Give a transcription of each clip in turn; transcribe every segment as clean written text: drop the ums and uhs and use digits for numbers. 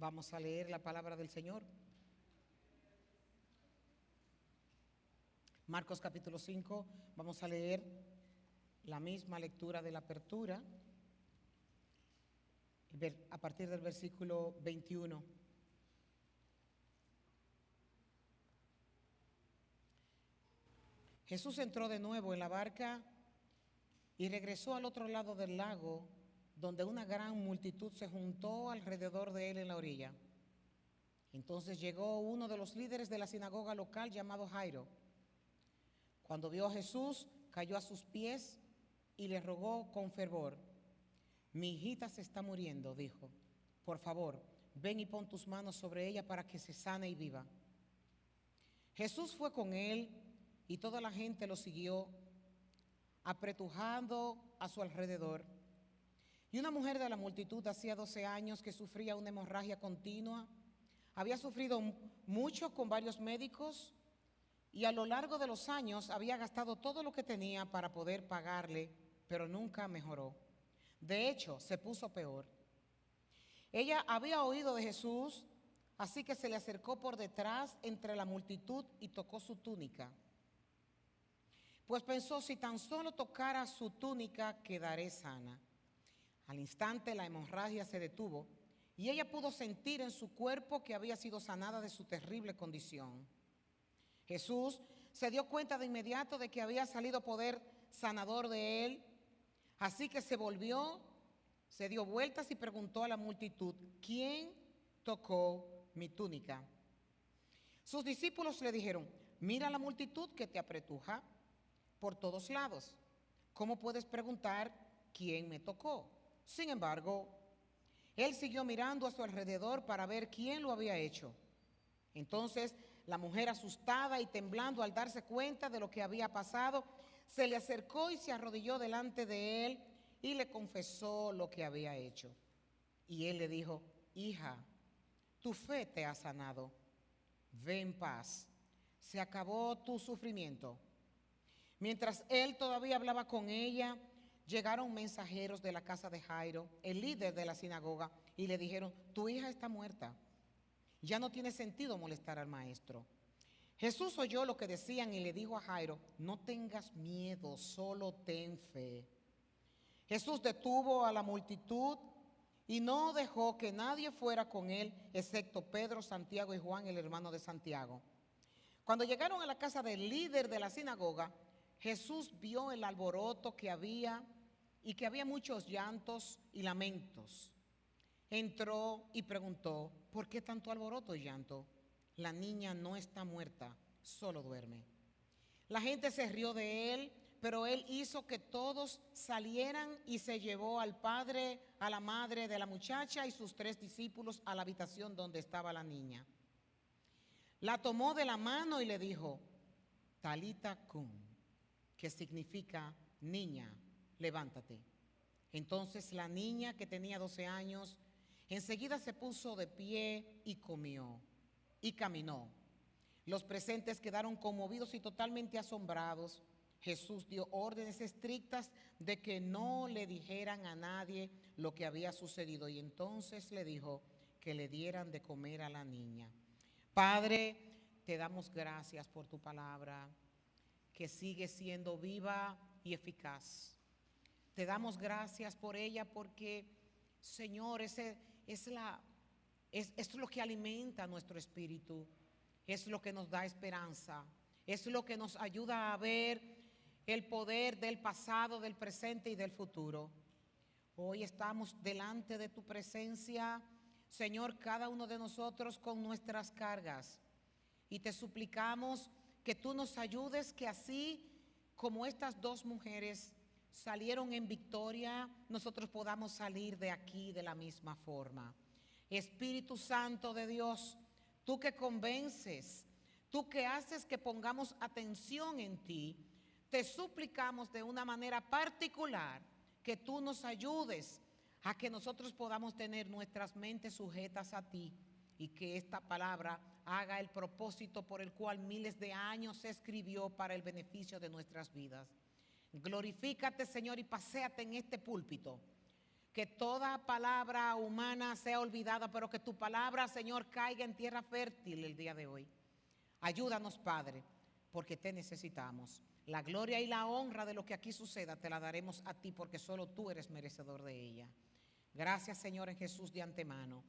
Vamos a leer la palabra del Señor. Marcos capítulo 5, vamos a leer la misma lectura de la apertura, a partir del versículo 21. Jesús entró de nuevo en la barca y regresó al otro lado del lago, donde una gran multitud se juntó alrededor de él en la orilla. Entonces llegó uno de los líderes de la sinagoga local llamado Jairo. Cuando vio a Jesús, cayó a sus pies y le rogó con fervor. Mi hijita se está muriendo, dijo. Por favor, ven y pon tus manos sobre ella para que se sane y viva. Jesús fue con él y toda la gente lo siguió, apretujando a su alrededor. Y una mujer de la multitud hacía 12 años que sufría una hemorragia continua. Había sufrido mucho con varios médicos y a lo largo de los años había gastado todo lo que tenía para poder pagarle, pero nunca mejoró. De hecho, se puso peor. Ella había oído de Jesús, así que se le acercó por detrás entre la multitud y tocó su túnica. Pues pensó, si tan solo tocara su túnica, quedaré sana. Al instante la hemorragia se detuvo y ella pudo sentir en su cuerpo que había sido sanada de su terrible condición. Jesús se dio cuenta de inmediato de que había salido poder sanador de él, así que se volvió, se dio vueltas y preguntó a la multitud, ¿quién tocó mi túnica? Sus discípulos le dijeron, mira la multitud que te apretuja por todos lados. ¿Cómo puedes preguntar quién me tocó? Sin embargo, él siguió mirando a su alrededor para ver quién lo había hecho. Entonces, la mujer, asustada y temblando al darse cuenta de lo que había pasado, se le acercó y se arrodilló delante de él y le confesó lo que había hecho. Y él le dijo, hija, tu fe te ha sanado. Ve en paz. Se acabó tu sufrimiento. Mientras él todavía hablaba con ella, llegaron mensajeros de la casa de Jairo, el líder de la sinagoga, y le dijeron, tu hija está muerta. Ya no tiene sentido molestar al maestro. Jesús oyó lo que decían y le dijo a Jairo, no tengas miedo, solo ten fe. Jesús detuvo a la multitud y no dejó que nadie fuera con él, excepto Pedro, Santiago y Juan, el hermano de Santiago. Cuando llegaron a la casa del líder de la sinagoga, Jesús vio el alboroto que había y que había muchos llantos y lamentos. Entró y preguntó, ¿por qué tanto alboroto y llanto? La niña no está muerta, solo duerme. La gente se rió de él, pero él hizo que todos salieran y se llevó al padre, a la madre de la muchacha y sus 3 discípulos a la habitación donde estaba la niña. La tomó de la mano y le dijo, Talita cum, que significa niña, levántate. Entonces la niña, que tenía 12 años, enseguida se puso de pie y comió y caminó. Los presentes quedaron conmovidos y totalmente asombrados. Jesús dio órdenes estrictas de que no le dijeran a nadie lo que había sucedido y entonces le dijo que le dieran de comer a la niña. Padre, te damos gracias por tu palabra, que sigue siendo viva y eficaz. Te damos gracias por ella porque, Señor, es lo que alimenta nuestro espíritu, es lo que nos da esperanza, es lo que nos ayuda a ver el poder del pasado, del presente y del futuro. Hoy estamos delante de tu presencia, Señor, cada uno de nosotros con nuestras cargas. Y te suplicamos que tú nos ayudes, que así como estas 2 mujeres salieron en victoria, nosotros podamos salir de aquí de la misma forma. Espíritu Santo de Dios, tú que convences, tú que haces que pongamos atención en ti, te suplicamos de una manera particular que tú nos ayudes a que nosotros podamos tener nuestras mentes sujetas a ti y que esta palabra haga el propósito por el cual miles de años se escribió para el beneficio de nuestras vidas. Glorifícate, Señor, y paséate en este púlpito que toda palabra humana sea olvidada, pero que tu palabra, Señor, caiga en tierra fértil el día de hoy. Ayúdanos, Padre, porque te necesitamos. La gloria y la honra de lo que aquí suceda te la daremos a ti, porque solo tú eres merecedor de ella. Gracias, Señor, en Jesús de antemano.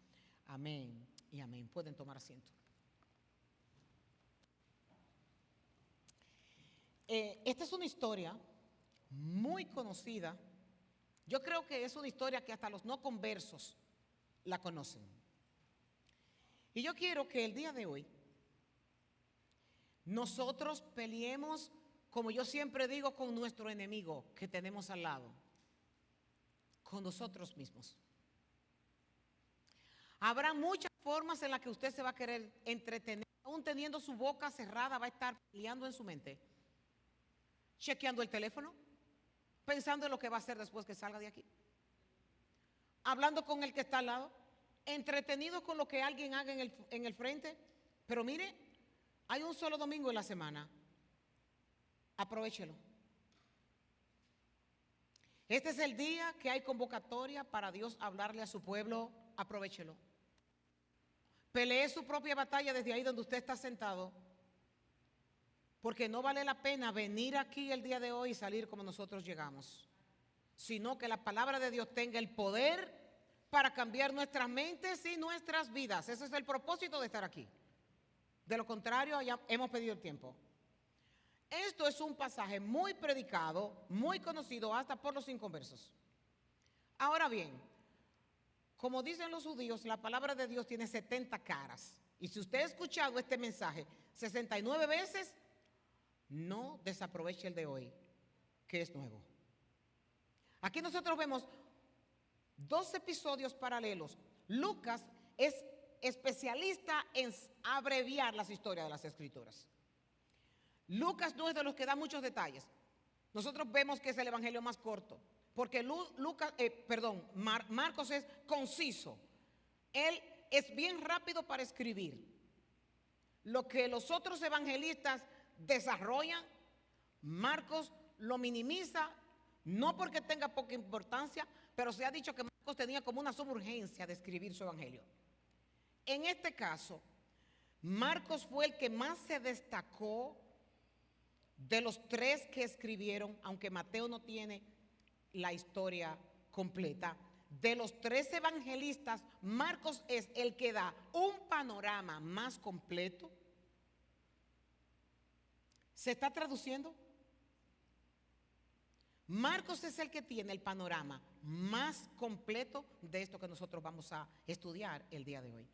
Amén y amén. Pueden tomar asiento. Esta es una historia muy conocida. Yo creo que es una historia que hasta los no conversos la conocen. Y yo quiero que el día de hoy nosotros peleemos, como yo siempre digo, con nuestro enemigo que tenemos al lado, con nosotros mismos. Habrá muchas formas en las que usted se va a querer entretener, aún teniendo su boca cerrada, va a estar peleando en su mente, chequeando el teléfono, pensando en lo que va a hacer después que salga de aquí, hablando con el que está al lado, entretenido con lo que alguien haga en el frente. Pero mire, hay un solo domingo en la semana, aprovéchelo. Este es el día que hay convocatoria para Dios hablarle a su pueblo, aprovéchelo. Pelee su propia batalla desde ahí donde usted está sentado, porque no vale la pena venir aquí el día de hoy y salir como nosotros llegamos, sino que la palabra de Dios tenga el poder para cambiar nuestras mentes y nuestras vidas. Ese es el propósito de estar aquí. De lo contrario, ya hemos perdido el tiempo. Esto es un pasaje muy predicado, muy conocido hasta por los inconversos. Ahora bien, como dicen los judíos, la palabra de Dios tiene 70 caras. Y si usted ha escuchado este mensaje 69 veces, no desaproveche el de hoy, que es nuevo. Aquí nosotros vemos dos episodios paralelos. Lucas es especialista en abreviar las historias de las Escrituras. Lucas no es de los que da muchos detalles. Nosotros vemos que es el evangelio más corto, porque Marcos es conciso. Él es bien rápido para escribir. Lo que los otros evangelistas desarrollan, Marcos lo minimiza, no porque tenga poca importancia, pero se ha dicho que Marcos tenía como una suburgencia de escribir su evangelio. En este caso, Marcos fue el que más se destacó de los tres que escribieron, aunque Mateo no tiene la historia completa. De los tres evangelistas, Marcos es el que da un panorama más completo. ¿Se está traduciendo? Marcos es el que tiene el panorama más completo de esto que nosotros vamos a estudiar el día de hoy.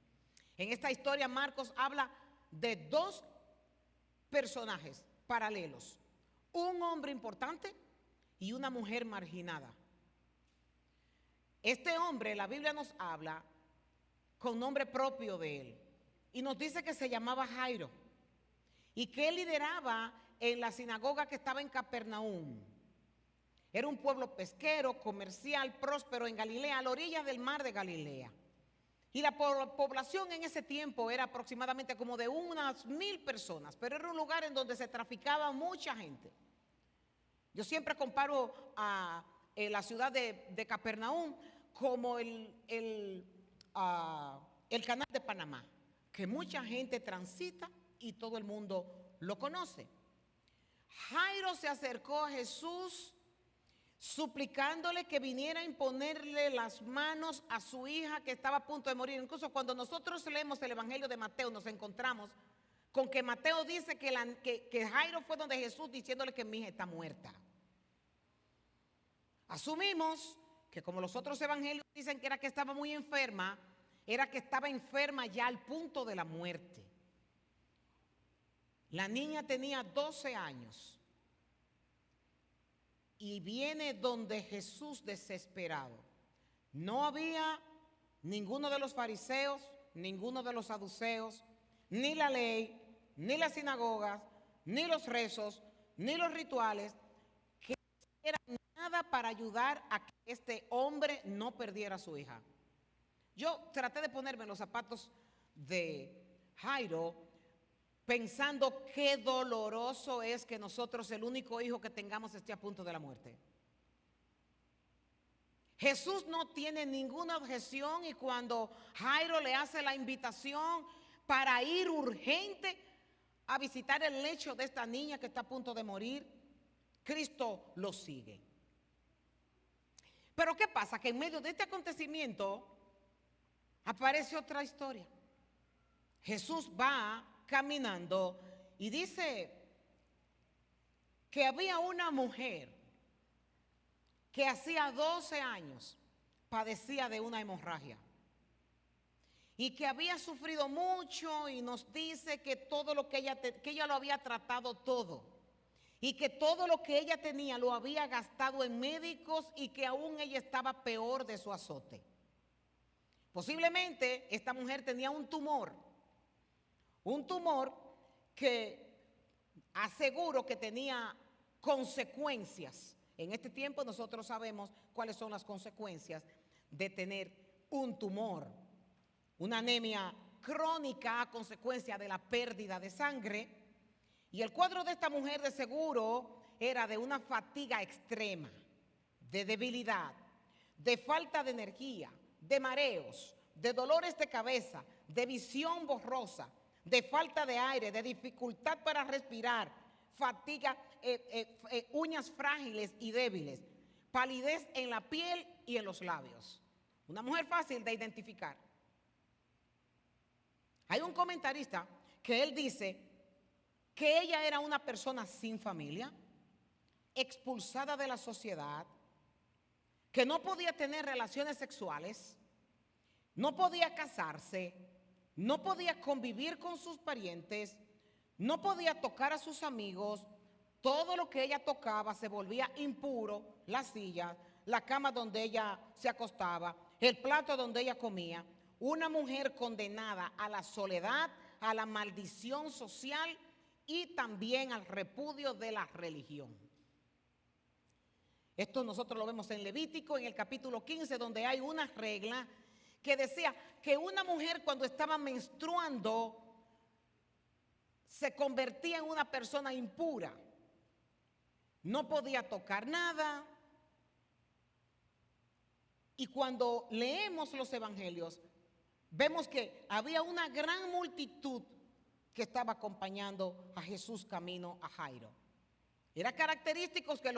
En esta historia Marcos habla de dos personajes paralelos, un hombre importante y una mujer marginada. Este hombre, la Biblia nos habla con nombre propio de él y nos dice que se llamaba Jairo y que él lideraba en la sinagoga que estaba en Capernaum. Era un pueblo pesquero, comercial, próspero en Galilea, a la orilla del mar de Galilea. Y la población en ese tiempo era aproximadamente como de unas 1000 personas, pero era un lugar en donde se traficaba mucha gente. Yo siempre comparo a la ciudad de Capernaum como el canal de Panamá, que mucha gente transita y todo el mundo lo conoce. Jairo se acercó a Jesús suplicándole que viniera a imponerle las manos a su hija que estaba a punto de morir. Incluso cuando nosotros leemos el Evangelio de Mateo nos encontramos con que Mateo dice que Jairo fue donde Jesús diciéndole que mi hija está muerta. Asumimos que como los otros evangelios dicen que era que estaba muy enferma, era que estaba enferma ya al punto de la muerte. La niña tenía 12 años. Y viene donde Jesús desesperado. No había ninguno de los fariseos, ninguno de los saduceos, ni la ley, ni las sinagogas, ni los rezos, ni los rituales, que hicieran nada para ayudar a que este hombre no perdiera a su hija. Yo traté de ponerme en los zapatos de Jairo, pensando qué doloroso es que nosotros, el único hijo que tengamos, esté a punto de la muerte. Jesús no tiene ninguna objeción y cuando Jairo le hace la invitación para ir urgente a visitar el lecho de esta niña que está a punto de morir, Cristo lo sigue. Pero ¿qué pasa? Que en medio de este acontecimiento aparece otra historia. Jesús va caminando y dice que había una mujer que hacía 12 años padecía de una hemorragia y que había sufrido mucho, y nos dice que todo lo que ella lo había tratado todo y que todo lo que ella tenía lo había gastado en médicos y que aún ella estaba peor de su azote. Posiblemente esta mujer tenía un tumor que aseguro que tenía consecuencias. En este tiempo nosotros sabemos cuáles son las consecuencias de tener un tumor, una anemia crónica a consecuencia de la pérdida de sangre. Y el cuadro de esta mujer de seguro era de una fatiga extrema, de debilidad, de falta de energía, de mareos, de dolores de cabeza, de visión borrosa, de falta de aire, de dificultad para respirar, fatiga, uñas frágiles y débiles, palidez en la piel y en los labios. Una mujer fácil de identificar. Hay un comentarista que él dice que ella era una persona sin familia, expulsada de la sociedad, que no podía tener relaciones sexuales, no podía casarse, no podía convivir con sus parientes, no podía tocar a sus amigos. Todo lo que ella tocaba se volvía impuro: la silla, la cama donde ella se acostaba, el plato donde ella comía. Una mujer condenada a la soledad, a la maldición social y también al repudio de la religión. Esto nosotros lo vemos en Levítico, en el capítulo 15, donde hay una regla que decía que una mujer cuando estaba menstruando se convertía en una persona impura. No podía tocar nada. Y cuando leemos los evangelios, vemos que había una gran multitud que estaba acompañando a Jesús camino a Jairo. Era característico que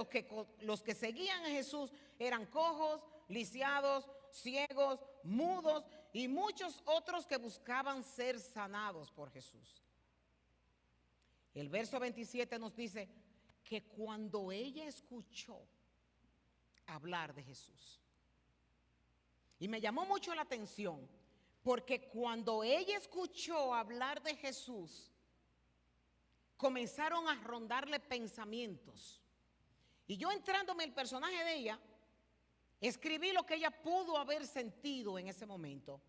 los que seguían a Jesús eran cojos, lisiados, ciegos, mudos y muchos otros que buscaban ser sanados por Jesús. El verso 27 nos dice que cuando ella escuchó hablar de Jesús, y me llamó mucho la atención, porque cuando ella escuchó hablar de Jesús, comenzaron a rondarle pensamientos. Y yo, entrándome en el personaje de ella, escribí lo que ella pudo haber sentido en ese momento.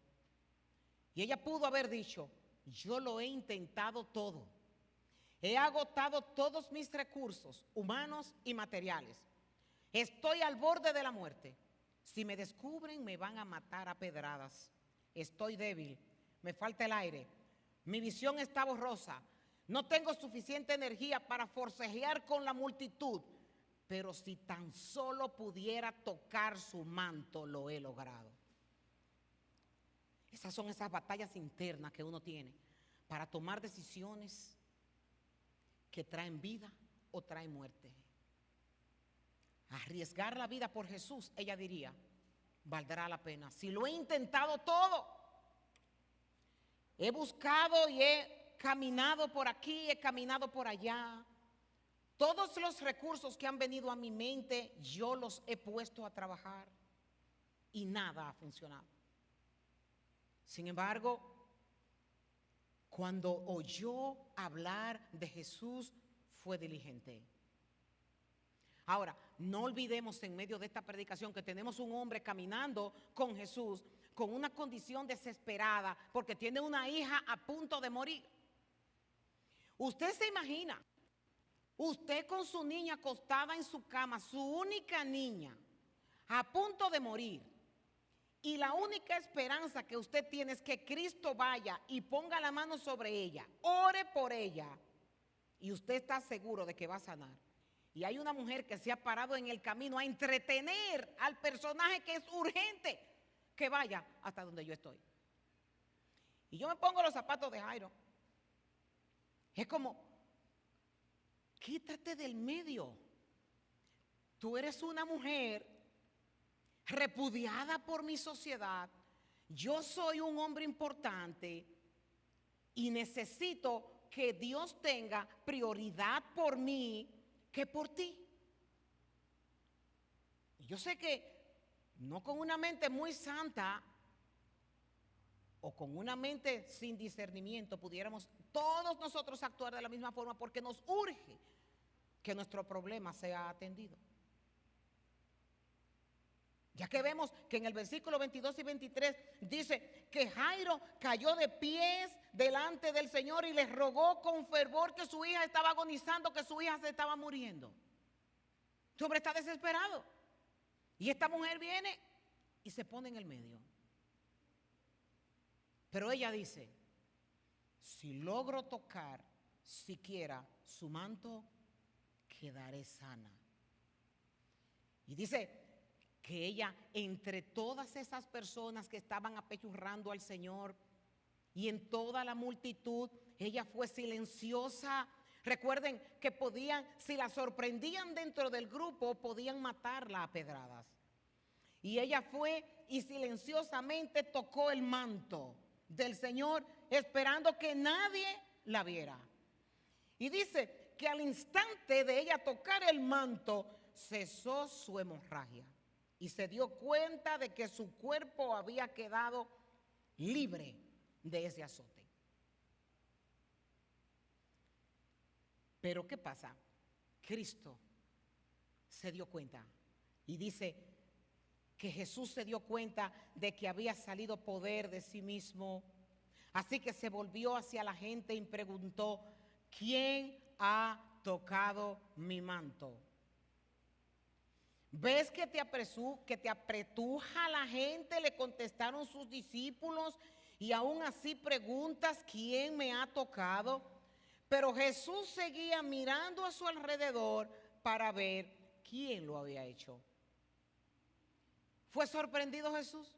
Y ella pudo haber dicho: yo lo he intentado todo. He agotado todos mis recursos humanos y materiales. Estoy al borde de la muerte. Si me descubren, me van a matar a pedradas. Estoy débil, me falta el aire, mi visión está borrosa, no tengo suficiente energía para forcejear con la multitud, pero si tan solo pudiera tocar su manto, lo he logrado. Esas son esas batallas internas que uno tiene para tomar decisiones que traen vida o traen muerte. Arriesgar la vida por Jesús, ella diría, valdrá la pena. Si lo he intentado todo, he buscado y he caminado por aquí, he caminado por allá, todos los recursos que han venido a mi mente, yo los he puesto a trabajar y nada ha funcionado. Sin embargo, cuando oyó hablar de Jesús, fue diligente. Ahora, no olvidemos en medio de esta predicación que tenemos un hombre caminando con Jesús con una condición desesperada porque tiene una hija a punto de morir. Usted se imagina, usted con su niña acostada en su cama, su única niña, a punto de morir, y la única esperanza que usted tiene es que Cristo vaya y ponga la mano sobre ella, ore por ella, y usted está seguro de que va a sanar. Y hay una mujer que se ha parado en el camino a entretener al personaje que es urgente que vaya hasta donde yo estoy. Y yo me pongo los zapatos de Jairo. Es como, quítate del medio. Tú eres una mujer repudiada por mi sociedad. Yo soy un hombre importante y necesito que Dios tenga prioridad por mí que por ti. Yo sé que no con una mente muy santa o con una mente sin discernimiento pudiéramos todos nosotros actuar de la misma forma, porque nos urge que nuestro problema sea atendido. Ya que vemos que en el versículo 22 y 23 dice que Jairo cayó de pies delante del Señor y le rogó con fervor que su hija estaba agonizando, que su hija se estaba muriendo. Este hombre está desesperado. Y esta mujer viene y se pone en el medio. Pero ella dice, si logro tocar siquiera su manto, quedaré sana. Y dice que ella, entre todas esas personas que estaban apechurrando al Señor y en toda la multitud, ella fue silenciosa. Recuerden que podían, si la sorprendían dentro del grupo, podían matarla a pedradas. Y ella fue y silenciosamente tocó el manto del Señor, esperando que nadie la viera. Y dice que al instante de ella tocar el manto, cesó su hemorragia y se dio cuenta de que su cuerpo había quedado libre de ese azote. Pero ¿qué pasa? Cristo se dio cuenta y dice que Jesús se dio cuenta de que había salido poder de sí mismo. Así que se volvió hacia la gente y preguntó, ¿quién ha tocado mi manto? ¿Ves que te apretuja la gente? Le contestaron sus discípulos, y aún así preguntas, ¿quién me ha tocado? Pero Jesús seguía mirando a su alrededor para ver quién lo había hecho. ¿Fue sorprendido Jesús?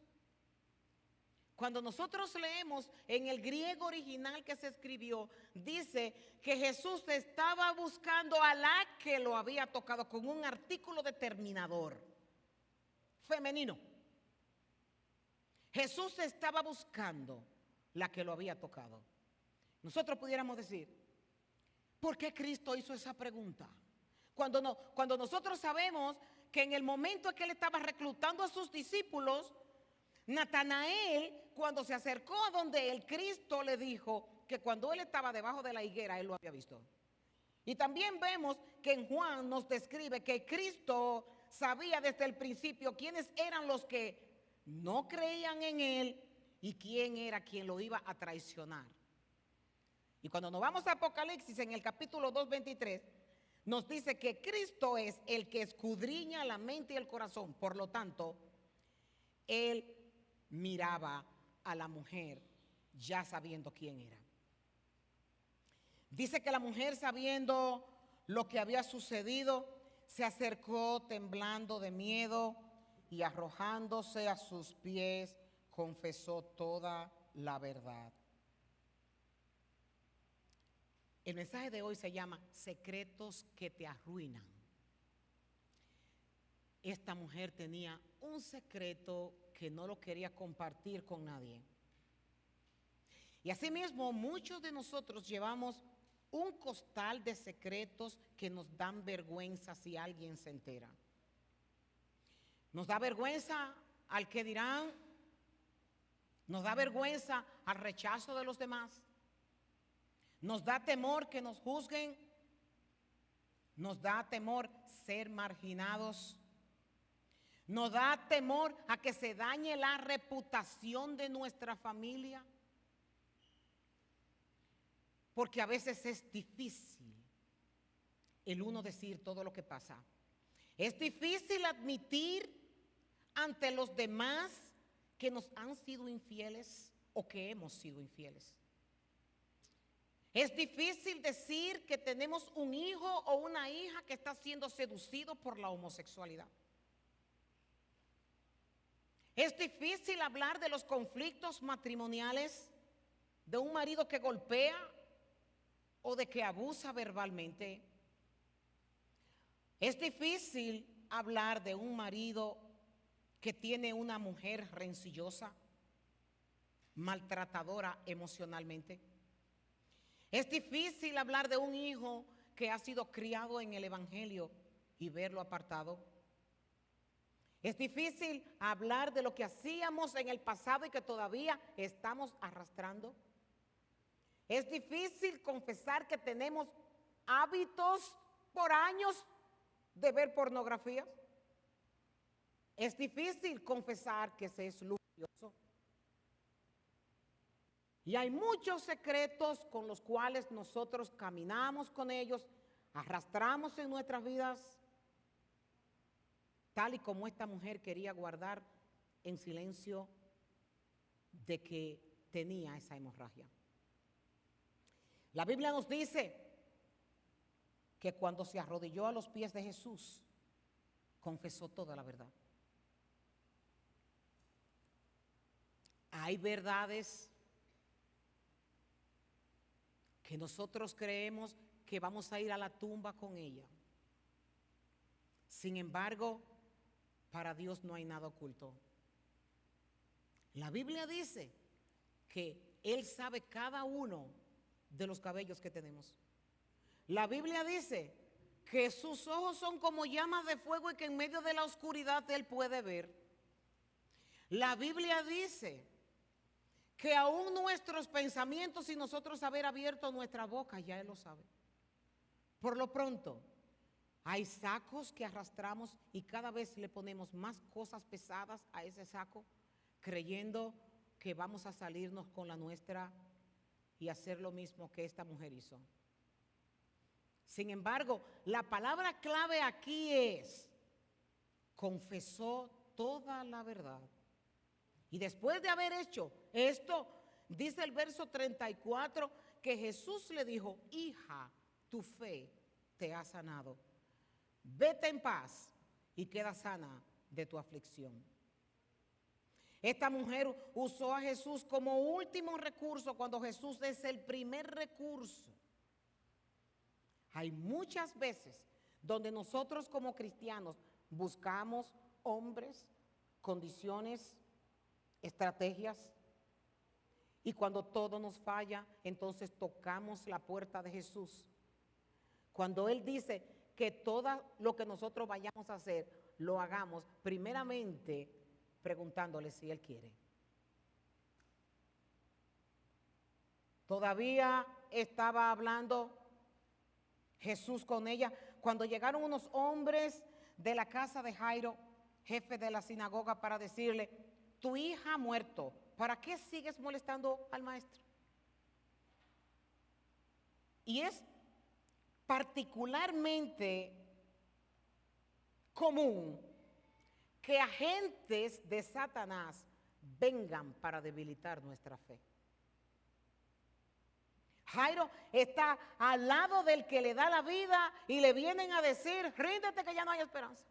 Cuando nosotros leemos en el griego original que se escribió, dice que Jesús estaba buscando a la que lo había tocado con un artículo determinador, femenino. Jesús estaba buscando la que lo había tocado. Nosotros pudiéramos decir, ¿por qué Cristo hizo esa pregunta? Cuando nosotros sabemos que en el momento en que él estaba reclutando a sus discípulos, Natanael, cuando se acercó a donde el Cristo le dijo que cuando él estaba debajo de la higuera, él lo había visto. Y también vemos que en Juan nos describe que Cristo sabía desde el principio quiénes eran los que no creían en él y quién era quien lo iba a traicionar. Y cuando nos vamos a Apocalipsis en el capítulo 2:23, nos dice que Cristo es el que escudriña la mente y el corazón. Por lo tanto, él miraba a la mujer ya sabiendo quién era. Dice que la mujer, sabiendo lo que había sucedido, se acercó temblando de miedo y arrojándose a sus pies, confesó toda la verdad. El mensaje de hoy se llama secretos que te arruinan. Esta mujer tenía un secreto que no lo quería compartir con nadie. Y asimismo, muchos de nosotros llevamos un costal de secretos que nos dan vergüenza si alguien se entera. Nos da vergüenza al que dirán, nos da vergüenza al rechazo de los demás, nos da temor que nos juzguen, nos da temor ser marginados, nos da temor a que se dañe la reputación de nuestra familia, porque a veces es difícil el uno decir todo lo que pasa. Es difícil admitir ante los demás que nos han sido infieles o que hemos sido infieles. Es difícil decir que tenemos un hijo o una hija que está siendo seducido por la homosexualidad. Es difícil hablar de los conflictos matrimoniales, de un marido que golpea o de que abusa verbalmente. Es difícil hablar de un marido que tiene una mujer rencillosa, maltratadora emocionalmente. Es difícil hablar de un hijo que ha sido criado en el Evangelio y verlo apartado. Es difícil hablar de lo que hacíamos en el pasado y que todavía estamos arrastrando. Es difícil confesar que tenemos hábitos por años de ver pornografía. Es difícil confesar que se es lujurioso. Y hay muchos secretos con los cuales nosotros caminamos con ellos, arrastramos en nuestras vidas, tal y como esta mujer quería guardar en silencio de que tenía esa hemorragia. La Biblia nos dice que cuando se arrodilló a los pies de Jesús, confesó toda la verdad. Hay verdades que nosotros creemos que vamos a ir a la tumba con ella. Sin embargo, para Dios no hay nada oculto. La Biblia dice que Él sabe cada uno de los cabellos que tenemos. La Biblia dice que sus ojos son como llamas de fuego y que en medio de la oscuridad Él puede ver. La Biblia dice que aún nuestros pensamientos, sin nosotros haber abierto nuestra boca, ya Él lo sabe. Por lo pronto, hay sacos que arrastramos y cada vez le ponemos más cosas pesadas a ese saco, creyendo que vamos a salirnos con la nuestra y hacer lo mismo que esta mujer hizo. Sin embargo, la palabra clave aquí es: confesó toda la verdad. Y después de haber hecho esto, dice el verso 34, que Jesús le dijo: hija, tu fe te ha sanado. Vete en paz y queda sana de tu aflicción. Esta mujer usó a Jesús como último recurso cuando Jesús es el primer recurso. Hay muchas veces donde nosotros como cristianos buscamos hombres, condiciones, estrategias, y cuando todo nos falla, entonces tocamos la puerta de Jesús. Cuando Él dice que todo lo que nosotros vayamos a hacer, lo hagamos primeramente preguntándole si Él quiere. Todavía estaba hablando Jesús con ella cuando llegaron unos hombres de la casa de Jairo, jefe de la sinagoga, para decirle: tu hija ha muerto, ¿para qué sigues molestando al maestro? Y es particularmente común que agentes de Satanás vengan para debilitar nuestra fe. Jairo está al lado del que le da la vida y le vienen a decir: ríndete que ya no hay esperanza.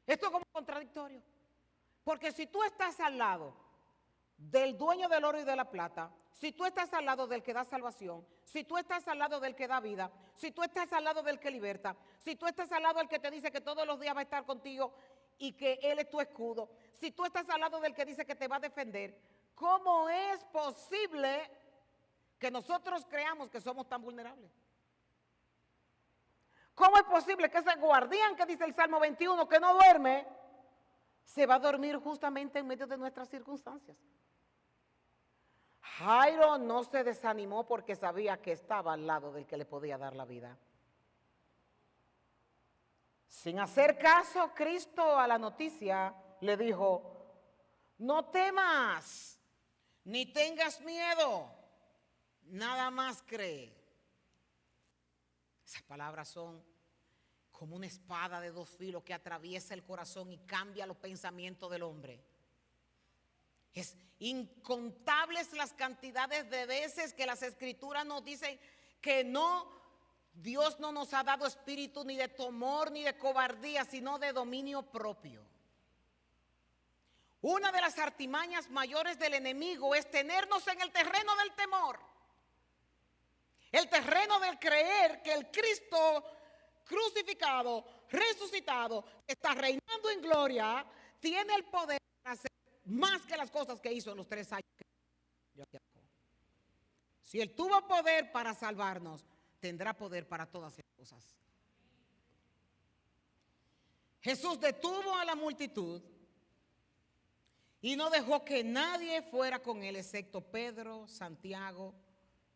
Esto es como contradictorio. Porque si tú estás al lado del dueño del oro y de la plata, si tú estás al lado del que da salvación, si tú estás al lado del que da vida, si tú estás al lado del que liberta, si tú estás al lado del que te dice que todos los días va a estar contigo y que Él es tu escudo, si tú estás al lado del que dice que te va a defender, ¿cómo es posible que nosotros creamos que somos tan vulnerables? ¿Cómo es posible que ese guardián que dice el Salmo 21 que no duerme, se va a dormir justamente en medio de nuestras circunstancias? Jairo no se desanimó porque sabía que estaba al lado del que le podía dar la vida. Sin hacer caso, Cristo a la noticia le dijo: no temas, ni tengas miedo, nada más cree. Esas palabras son como una espada de dos filos que atraviesa el corazón y cambia los pensamientos del hombre. Es incontables las cantidades de veces que las escrituras nos dicen que Dios no nos ha dado espíritu ni de temor ni de cobardía, sino de dominio propio. Una de las artimañas mayores del enemigo es tenernos en el terreno del temor, el terreno del creer que el Cristo crucificado, resucitado, está reinando en gloria, tiene el poder para hacer más que las cosas que hizo en los 3 años. Si Él tuvo poder para salvarnos, tendrá poder para todas esas cosas. Jesús detuvo a la multitud y no dejó que nadie fuera con Él, excepto Pedro, Santiago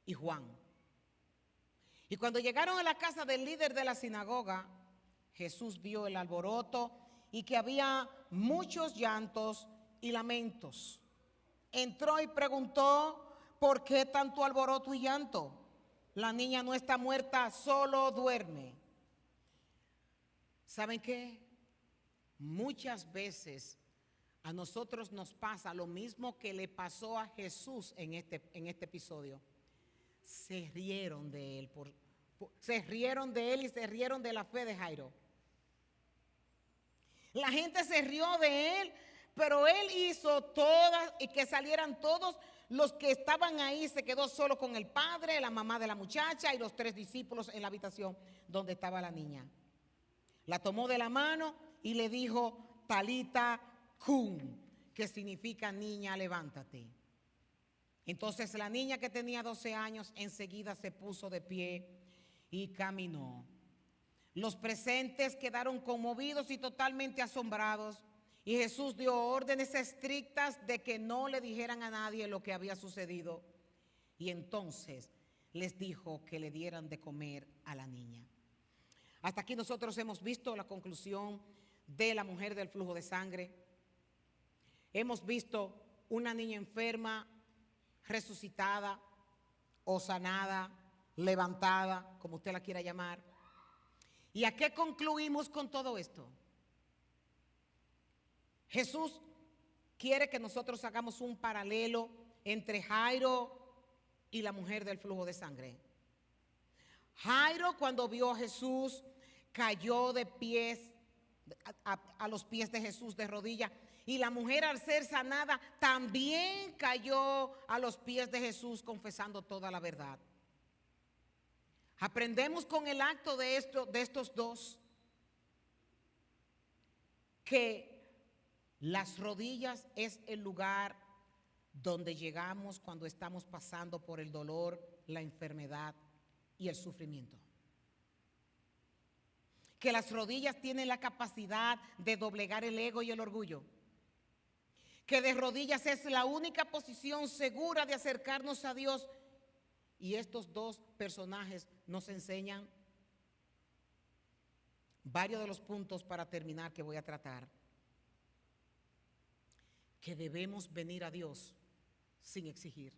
y Juan. Y cuando llegaron a la casa del líder de la sinagoga, Jesús vio el alboroto y que había muchos llantos y lamentos. Entró y preguntó: ¿por qué tanto alboroto y llanto? La niña no está muerta, solo duerme. ¿Saben qué? Muchas veces a nosotros nos pasa lo mismo que le pasó a Jesús en este episodio. Se rieron de él, se rieron de él y se rieron de la fe de Jairo. La gente se rió de él, pero él hizo todas y que salieran todos los que estaban ahí. Se quedó solo con el padre, la mamá de la muchacha y los 3 discípulos en la habitación donde estaba la niña. La tomó de la mano y le dijo: Talita cum, que significa niña, levántate. Entonces la niña, que tenía 12 años, enseguida se puso de pie y caminó. Los presentes quedaron conmovidos y totalmente asombrados, y Jesús dio órdenes estrictas de que no le dijeran a nadie lo que había sucedido, y entonces les dijo que le dieran de comer a la niña. Hasta aquí nosotros hemos visto la conclusión de la mujer del flujo de sangre. Hemos visto una niña enferma, resucitada o sanada, levantada, como usted la quiera llamar. ¿Y a qué concluimos con todo esto? Jesús quiere que nosotros hagamos un paralelo entre Jairo y la mujer del flujo de sangre. Jairo, cuando vio a Jesús, cayó de pies a los pies de Jesús de rodillas. Y la mujer, al ser sanada, también cayó a los pies de Jesús, confesando toda la verdad. Aprendemos con el acto de estos dos que las rodillas es el lugar donde llegamos cuando estamos pasando por el dolor, la enfermedad y el sufrimiento. Que las rodillas tienen la capacidad de doblegar el ego y el orgullo. Que de rodillas es la única posición segura de acercarnos a Dios. Y estos dos personajes nos enseñan varios de los puntos para terminar que voy a tratar. Que debemos venir a Dios sin exigir.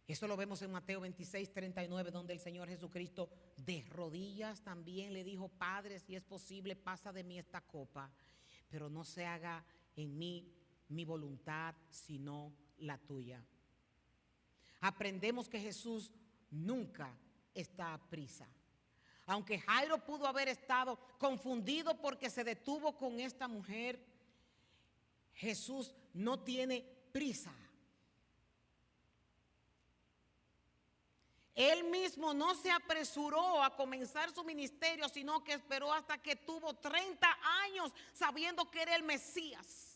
Eso lo vemos en Mateo 26, 39, donde el Señor Jesucristo de rodillas también le dijo: Padre, si es posible, pasa de mí esta copa, pero no se haga en mí mi voluntad, sino la tuya. Aprendemos que Jesús nunca está a prisa. Aunque Jairo pudo haber estado confundido porque se detuvo con esta mujer, Jesús no tiene prisa. Él mismo no se apresuró a comenzar su ministerio, sino que esperó hasta que tuvo 30 años sabiendo que era el Mesías.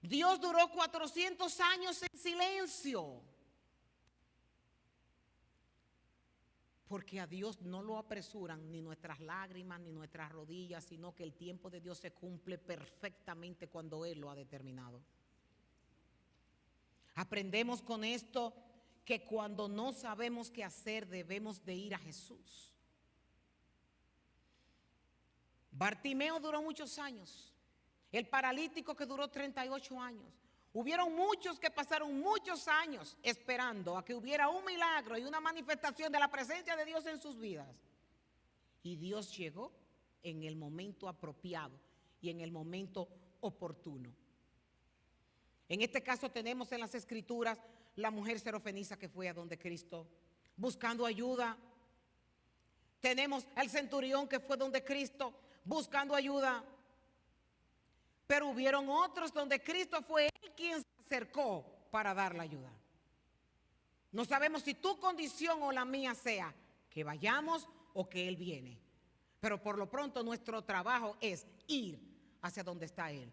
Dios duró 400 años en silencio, porque a Dios no lo apresuran ni nuestras lágrimas ni nuestras rodillas, sino que el tiempo de Dios se cumple perfectamente cuando Él lo ha determinado. Aprendemos con esto que cuando no sabemos qué hacer, debemos de ir a Jesús. Bartimeo duró muchos años. El paralítico, que duró 38 años. Hubieron muchos que pasaron muchos años esperando a que hubiera un milagro y una manifestación de la presencia de Dios en sus vidas. Y Dios llegó en el momento apropiado. y en el momento oportuno. En este caso tenemos en las Escrituras la mujer sirofenicia que fue a donde Cristo buscando ayuda. Tenemos al centurión que fue donde Cristo buscando ayuda. Pero hubieron otros donde Cristo fue él quien se acercó para dar la ayuda. No sabemos si tu condición o la mía sea que vayamos o que Él viene. Pero por lo pronto nuestro trabajo es ir hacia donde está Él.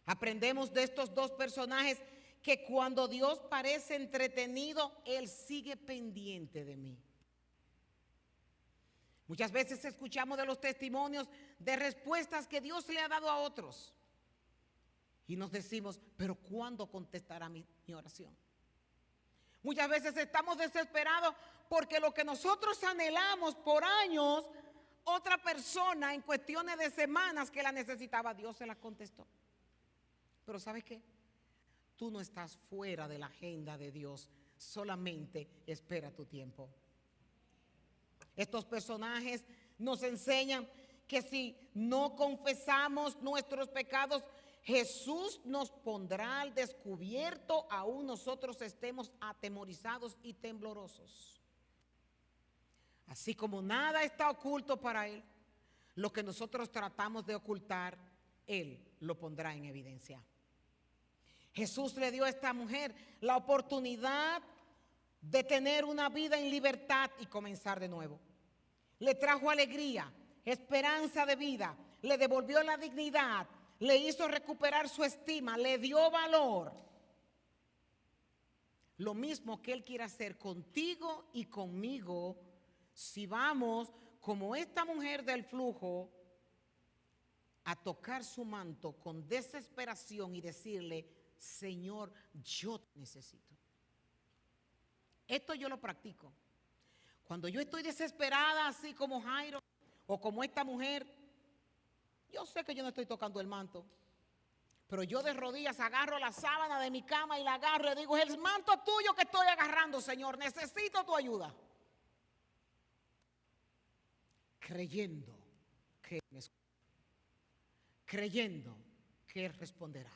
Aprendemos de estos dos personajes que cuando Dios parece entretenido, Él sigue pendiente de mí. Muchas veces escuchamos de los testimonios de respuestas que Dios le ha dado a otros. Y nos decimos, pero ¿cuándo contestará mi oración? Muchas veces estamos desesperados porque lo que nosotros anhelamos por años, otra persona en cuestiones de semanas que la necesitaba, Dios se la contestó. Pero ¿sabes qué? Tú no estás fuera de la agenda de Dios, solamente espera tu tiempo. Estos personajes nos enseñan que si no confesamos nuestros pecados, Jesús nos pondrá al descubierto, aún nosotros estemos atemorizados y temblorosos. Así como nada está oculto para Él, lo que nosotros tratamos de ocultar, Él lo pondrá en evidencia. Jesús le dio a esta mujer la oportunidad de tener una vida en libertad y comenzar de nuevo. Le trajo alegría, esperanza de vida, le devolvió la dignidad, le hizo recuperar su estima, le dio valor. Lo mismo que Él quiere hacer contigo y conmigo si vamos, como esta mujer del flujo, a tocar su manto con desesperación y decirle, Señor, yo te necesito. Esto yo lo practico. Cuando yo estoy desesperada, así como Jairo o como esta mujer, yo sé que yo no estoy tocando el manto, pero yo de rodillas agarro la sábana de mi cama y la agarro y digo, es el manto tuyo que estoy agarrando, Señor, necesito tu ayuda. Creyendo que Él me escucha, creyendo que Él responderá.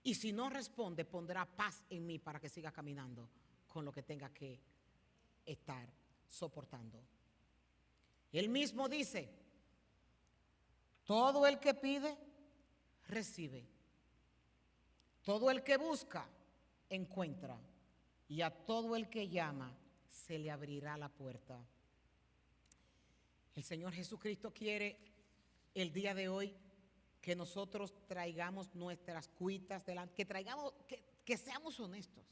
Y si no responde, pondrá paz en mí para que siga caminando con lo que tenga que estar soportando. Él mismo dice, todo el que pide, recibe. Todo el que busca, encuentra. Y a todo el que llama, se le abrirá la puerta. El Señor Jesucristo quiere el día de hoy que nosotros traigamos nuestras cuitas delante, que seamos honestos.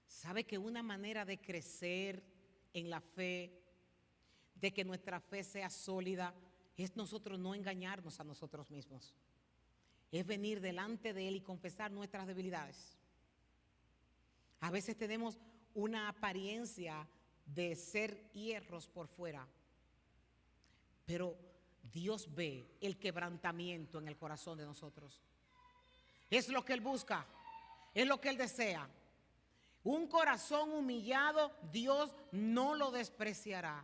¿Sabe que una manera de crecer en la fe, de que nuestra fe sea sólida, es nosotros no engañarnos a nosotros mismos? Es venir delante de Él y confesar nuestras debilidades. A veces tenemos una apariencia de ser hierros por fuera, pero Dios ve el quebrantamiento en el corazón de nosotros. Es lo que Él busca, es lo que Él desea. Un corazón humillado, Dios no lo despreciará.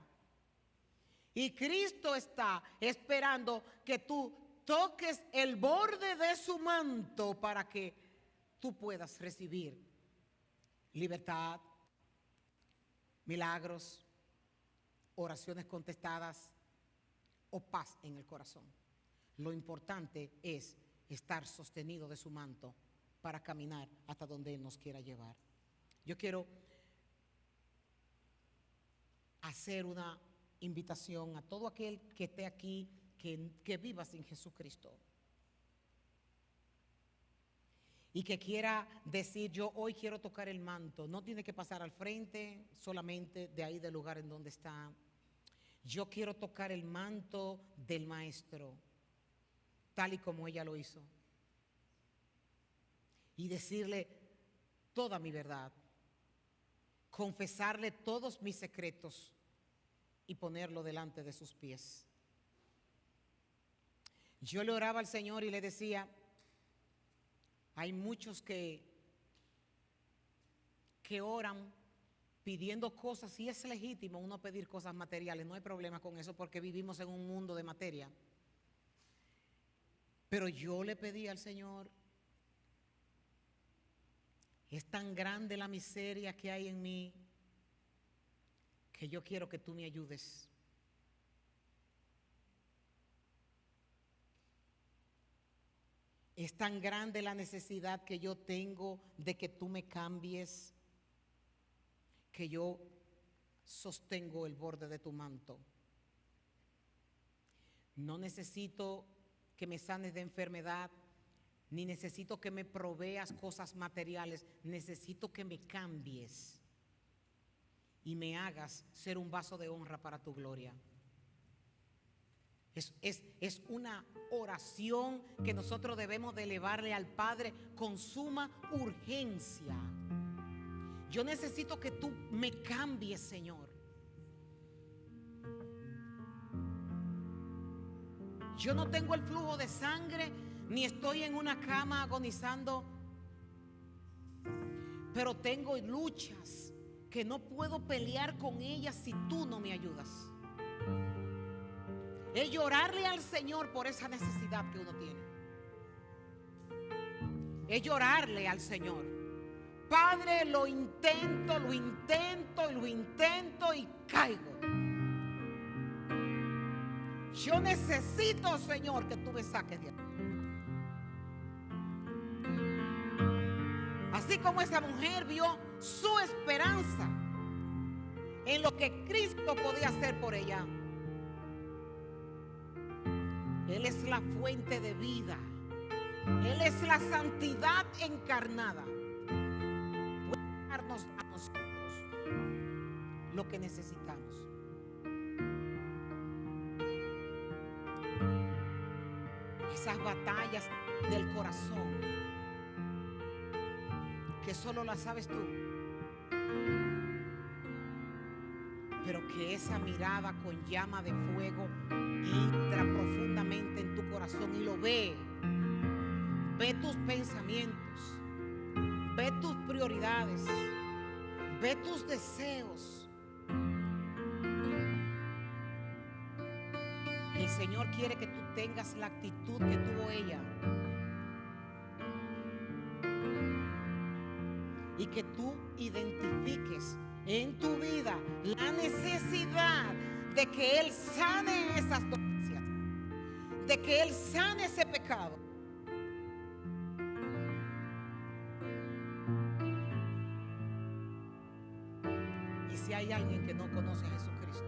Y Cristo está esperando que tú toques el borde de su manto para que tú puedas recibir libertad, milagros, oraciones contestadas o paz en el corazón. Lo importante es estar sostenido de su manto para caminar hasta donde Él nos quiera llevar. Yo quiero hacer una invitación a todo aquel que esté aquí, que viva sin Jesucristo y que quiera decir, yo hoy quiero tocar el manto. No tiene que pasar al frente, solamente de ahí del lugar en donde está. Yo quiero tocar el manto del Maestro, tal y como ella lo hizo, y decirle toda mi verdad, confesarle todos mis secretos y ponerlo delante de sus pies. Yo le oraba al Señor y le decía, hay muchos que oran pidiendo cosas, y es legítimo uno pedir cosas materiales, no hay problema con eso porque vivimos en un mundo de materia. Pero yo le pedí al Señor, es tan grande la miseria que hay en mí que yo quiero que tú me ayudes. Es tan grande la necesidad que yo tengo de que tú me cambies, que yo sostengo el borde de tu manto. No necesito que me sanes de enfermedad, ni necesito que me proveas cosas materiales. Necesito que me cambies y me hagas ser un vaso de honra para tu gloria. Es una oración que nosotros debemos de elevarle al Padre con suma urgencia. Yo necesito que tú me cambies, Señor. Yo no tengo el flujo de sangre, ni estoy en una cama agonizando, pero tengo luchas que no puedo pelear con ellas si tú no me ayudas. Es llorarle al Señor por esa necesidad que uno tiene. Es llorarle al Señor. Padre, lo intento y caigo. Yo necesito, Señor, que tú me saques de aquí. Así como esa mujer vio su esperanza en lo que Cristo podía hacer por ella. Él es la fuente de vida. Él es la santidad encarnada. Puede darnos a nosotros lo que necesitamos. Esas batallas del corazón que solo las sabes tú, pero que esa mirada con llama de fuego entra profundamente en tu corazón y lo ve. Ve tus pensamientos, ve tus prioridades, ve tus deseos. El Señor quiere que tú tengas la actitud que tuvo ella y que tú identifiques en tu vida la necesidad de que Él sane esas dolencias, de que Él sane ese pecado. Y si hay alguien que no conoce a Jesucristo,